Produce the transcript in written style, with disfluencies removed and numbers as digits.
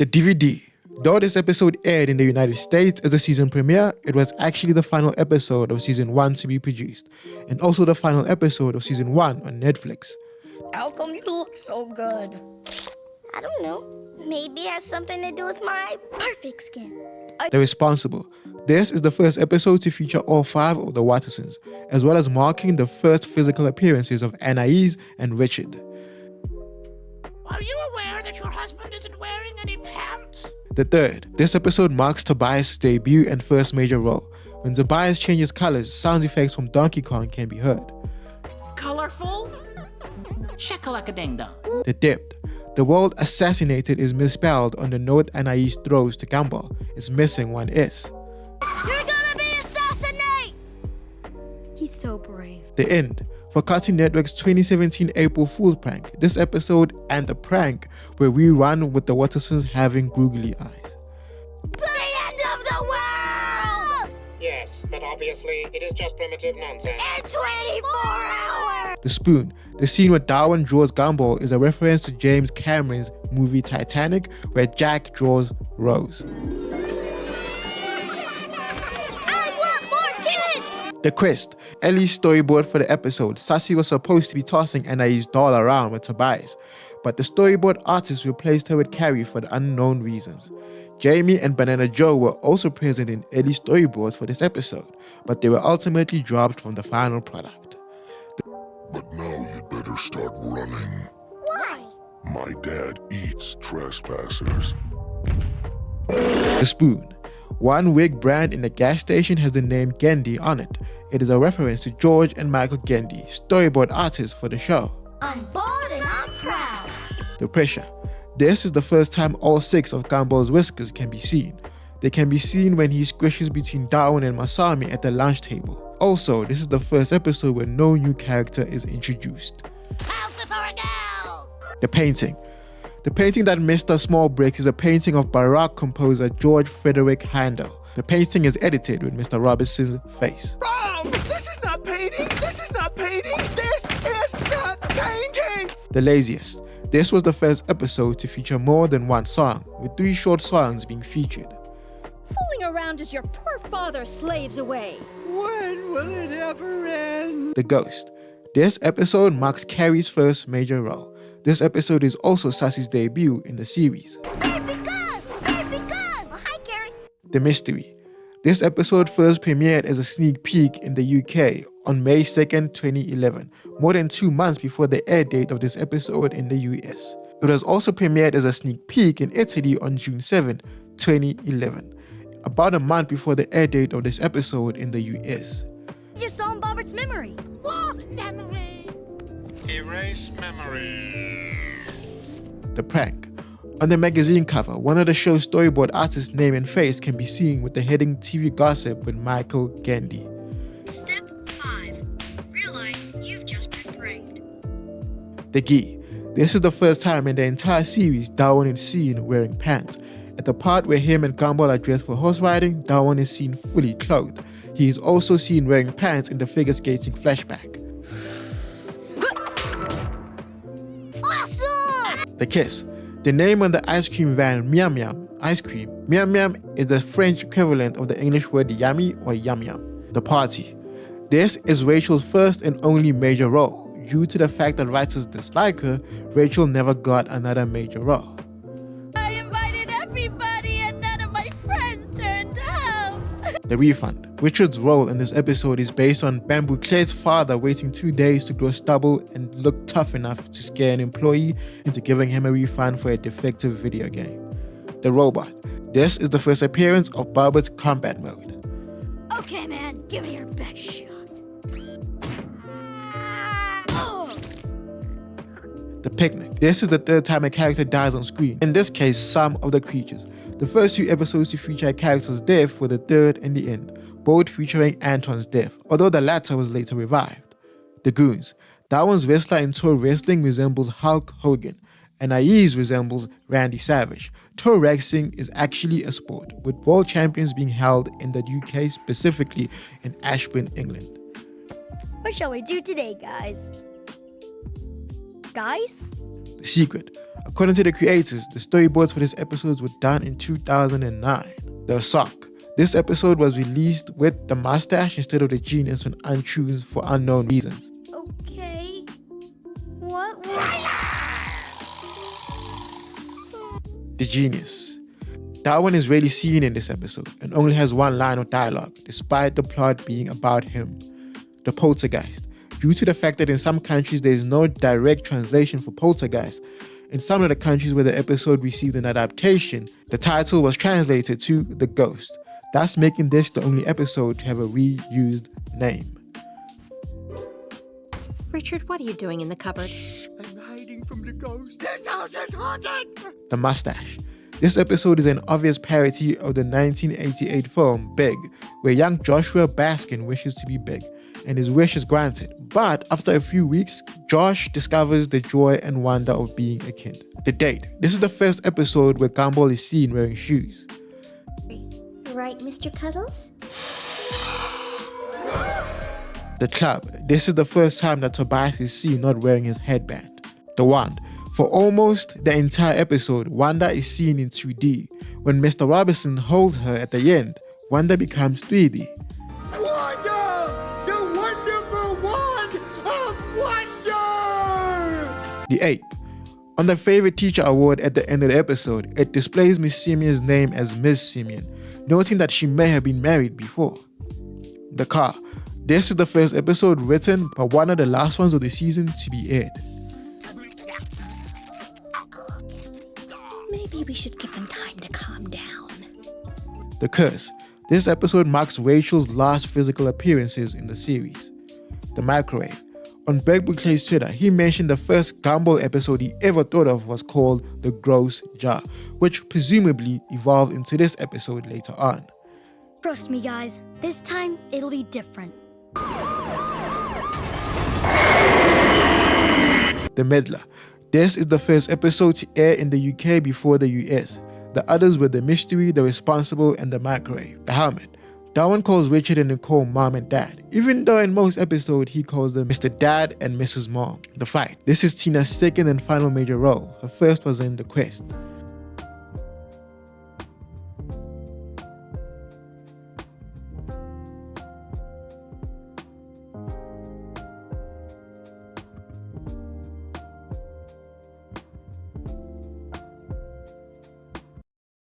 The DVD. Though this episode aired in the United States as the season premiere, it was actually the final episode of season 1 to be produced, and also the final episode of season 1 on Netflix. How come you look so good? I don't know. Maybe it has something to do with my perfect skin. The Responsible. This is the first episode to feature all 5 of the Wattersons, as well as marking the first physical appearances of Anais and Richard. Are you aware that your husband isn't wearing any pants? The third. This episode marks Tobias' debut and first major role. When Tobias changes colors, sound effects from Donkey Kong can be heard. Colorful? Shakalaka-ding-dong. The Dipped. The word assassinated is misspelled on the note Anais throws to Gumball. It's missing one S. You're gonna be assassinated! He's so brave. The End. For Cartoon Network's 2017 April Fool's prank, this episode and the prank were rerun with the Wattersons having googly eyes. The end of the world! Yes, but obviously it is just primitive nonsense. In 24 hours! The Spoon. The scene where Darwin draws Gumball is a reference to James Cameron's movie Titanic, where Jack draws Rose. I want more kids! The Quest. Ellie's storyboard for the episode. Sassy was supposed to be tossing Anais' doll around with Tobias, but the storyboard artist replaced her with Carrie for the unknown reasons. Jamie and Banana Joe were also present in Ellie's storyboards for this episode, but they were ultimately dropped from the final product. But now you'd better start running. Why? My dad eats trespassers. The Spoon. One wig brand in the gas station has the name Gendy on it. It is a reference to George and Michael Gendy, storyboard artists for the show. I'm bold and I'm proud. The Pressure. This is the first time all 6 of Gumball's whiskers can be seen. They can be seen when he squishes between Darwin and Masami at the lunch table. Also, this is the first episode where no new character is introduced. House for girls! The Painting. The painting that missed a small break is a painting of Baroque composer George Frederick Handel. The painting is edited with Mr. Robinson's face. Wrong! This is not painting! This is not painting! This is not painting! The Laziest. This was the first episode to feature more than one song, with 3 short songs being featured. Fooling around as your poor father slaves away. When will it ever end? The Ghost. This episode marks Carrie's first major role. This episode is also Sassy's debut in the series. Spare begun! Spare begun! Oh, hi, Carrie. The Mystery. This episode first premiered as a sneak peek in the UK on May 2nd, 2011, more than 2 months before the air date of this episode in the US. It was also premiered as a sneak peek in Italy on June 7, 2011, about a month before the air date of this episode in the US. Just saw in Bobbert's memory. What memory? Erase memory. The Prank. On the magazine cover, one of the show's storyboard artists' name and face can be seen with the heading TV Gossip with Michael Gendy. Step 5. Realize you've just been pranked. The Gi. This is the first time in the entire series Darwin is seen wearing pants. At the part where him and Gumball are dressed for horse riding, Darwin is seen fully clothed. He is also seen wearing pants in the figure skating flashback. Awesome! The Kiss. The name on the ice cream van, Miam Miam, ice cream. Miam Miam is the French equivalent of the English word yummy or yum yum. The Party. This is Rachel's first and only major role. Due to the fact that writers dislike her, Rachel never got another major role. I invited everybody and none of my friends turned up. The Refund. Richard's role in this episode is based on Bamboo Clay's father waiting 2 days to grow stubble and look tough enough to scare an employee into giving him a refund for a defective video game. The Robot. This is the first appearance of Barbert's combat mode. Okay, man, give me your best shot. The Picnic. This is the 3rd time a character dies on screen. In this case, some of the creatures. The first 2 episodes to feature a character's death were the 3rd and the end, both featuring Anton's death, although the latter was later revived. The Goons. Darwin's wrestler in toe wrestling resembles Hulk Hogan, and Anais resembles Randy Savage. Toe wrestling is actually a sport, with world champions being held in the UK, specifically in Ashburn, England. What shall we do today, guys? Guys? The Secret. According to the creators, the storyboards for this episode were done in 2009. The Sock. This episode was released with the mustache instead of the genius when unchosen for unknown reasons. Okay. What? The Genius. That one is rarely seen in this episode and only has one line of dialogue, despite the plot being about him. The Poltergeist. Due to the fact that in some countries there is no direct translation for poltergeist, in some of the countries where the episode received an adaptation, the title was translated to The Ghost, thus making this the only episode to have a reused name. Richard, what are you doing in the cupboard? I'm hiding from the ghost. This house is haunted! The Mustache. This episode is an obvious parody of the 1988 film Big, where young Joshua Baskin wishes to be big, and his wish is granted. But after a few weeks, Josh discovers the joy and wonder of being a kid. The Date. This is the first episode where Gumball is seen wearing shoes. Right, Mr. Cuddles? The Club. This is the first time that Tobias is seen not wearing his headband. The Wand. For almost the entire episode, Wanda is seen in 2D. When Mr. Robinson holds her at the end, Wanda becomes 3D. Wanda! The wonderful wand of wonder! The Ape. On the Favorite Teacher Award at the end of the episode, it displays Miss Simeon's name as Miss Simeon, noting that she may have been married before. The Car. This is the first episode written, but one of the last ones of the season to be aired. Maybe we should give them time to calm down. The Curse. This episode marks Rachel's last physical appearances in the series. The Microwave. On Berg Buclay's Twitter, he mentioned the first Gumball episode he ever thought of was called The Gross Jar, which presumably evolved into this episode later on. Trust me, guys. This time, it'll be different. The Meddler. This is the first episode to air in the UK before the US. The others were The Mystery, The Responsible, and The Microwave. The Helmet. Darwin calls Richard and Nicole Mom and Dad, even though in most episodes he calls them Mr. Dad and Mrs. Mom. The Fight. This is Tina's second and final major role. Her first was in The Quest.